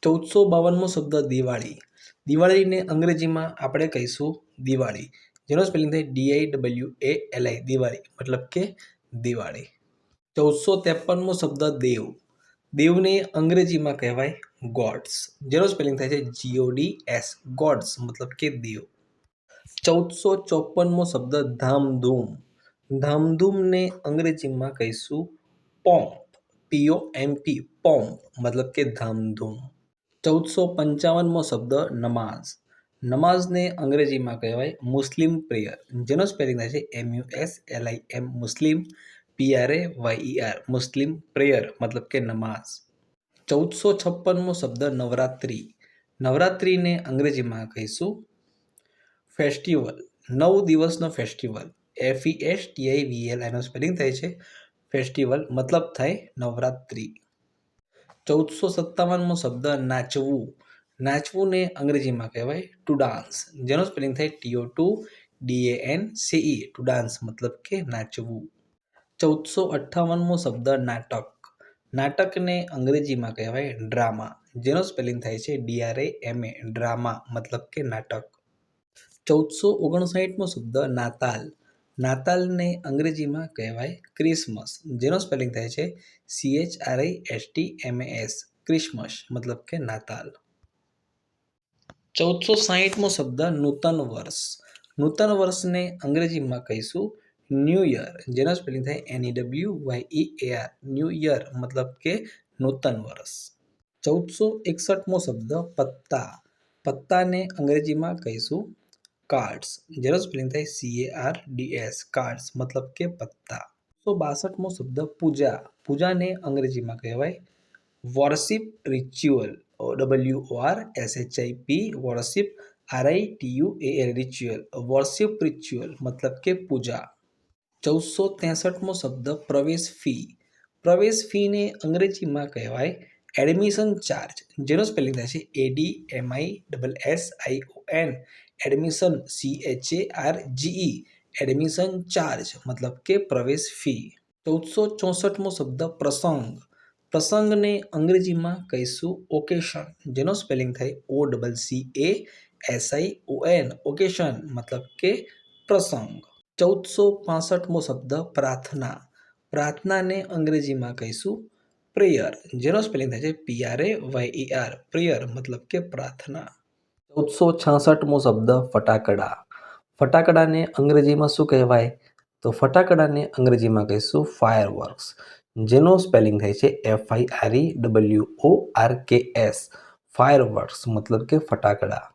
1452મો શબ્દ દિવાળી. દિવાળીને અંગ્રેજીમાં આપણે કહીશું દિવાળી, જેનો સ્પેલિંગ થાય DIWALI, દિવાળી મતલબ કે દિવાળી. 1453મો શબ્દ દેવ. દેવને અંગ્રેજીમાં કહેવાય ગોડ્સ, જેનો સ્પેલિંગ થાય છે GODS, ગોડ્સ મતલબ કે દેવ. 1454મો શબ્દ ધામધૂમ. ધામધૂમને અંગ્રેજીમાં કહીશું પોમ્પ, POMP, પોમ્પ મતલબ કે ધામધૂમ. 1455મો શબ્દ નમાઝ. નમાઝને અંગ્રેજીમાં કહેવાય મુસ્લિમ પ્રેયર, જેનો સ્પેલિંગ થાય છે MUSLIM, મુસ્લિમ, PRAYER, મુસ્લિમ પ્રેયર મતલબ કે નમાઝ. 1456મો શબ્દ નવરાત્રિ. નવરાત્રિને અંગ્રેજીમાં કહીશું ફેસ્ટિવલ, 9 દિવસનો ફેસ્ટિવલ, FESTIVAL, એનો સ્પેલિંગ થાય છે ફેસ્ટિવલ મતલબ થાય નવરાત્રિ. 1457મો શબ્દ નાચવું. નાચવુંને અંગ્રેજીમાં કહેવાય ટુ ડાન્સ, જેનો સ્પેલિંગ થાય TO2DANCE, ટુ ડાન્સ મતલબ કે નાચવું. 1458મો શબ્દ નાટક. નાટકને અંગ્રેજીમાં કહેવાય ડ્રામા, જેનો સ્પેલિંગ થાય છે DRAMA, ડ્રામા મતલબ કે નાટક. 1459મો શબ્દ નાતાલ. નાતાલને અંગ્રેજીમાં કહેવાય ક્રિસમસ, જેનો સ્પેલિંગ થાય છે CHRISTMAS, ક્રિસમસ મતલબ કે નાતાલ. 1460મો શબ્દ નૂતન વર્ષ. નૂતન વર્ષને અંગ્રેજીમાં કહીશું ન્યૂ યર, જેનો સ્પેલિંગ થાય NEWYEAR, ન્યૂ યર મતલબ કે નૂતન વર્ષ. 1461મો શબ્દ પત્તા. પત્તાને અંગ્રેજીમાં કહીશું કાર્ડ્સ, જેનો સ્પેલિંગ થાય CARDS, કાર્ડ્સ મતલબ કે પત્તા. 162મો શબ્દ પૂજા. પૂજાને અંગ્રેજીમાં કહેવાય worship ritual, WORSHIP, worship, RITUAL, ritual, worship ritual મતલબ કે પૂજા. 1463મો શબ્દ પ્રવેશ ફી. પ્રવેશ ફીને અંગ્રેજીમાં કહેવાય એડમિશન ચાર્જ, જેનો સ્પેલિંગ થાય છે ADMISSION, admission, CHARGE, admission charge મતલબ કે પ્રવેશ ફી. 1464મો શબ્દ પ્રસંગ. પ્રસંગને અંગ્રેજીમાં કહીશું ઓકેશન, જેનો સ્પેલિંગ થાય OCCASION, ઓકેશન મતલબ કે પ્રસંગ. 1465મો શબ્દ પ્રાર્થના. પ્રાર્થનાને અંગ્રેજીમાં કહીશું પ્રેયર, જેનો સ્પેલિંગ થાય છે PRAYER, પ્રેયર મતલબ કે પ્રાર્થના. 1466મો શબ્દ ફટાકડા. ફટાકડાને અંગ્રેજીમાં શું કહેવાય? તો ફટાકડાને અંગ્રેજીમાં કહીશું ફાયરવર્ક્સ, જેનો સ્પેલિંગ થાય છે FIREWORKS, ફાયરવર્ક્સ મતલબ કે ફટાકડા.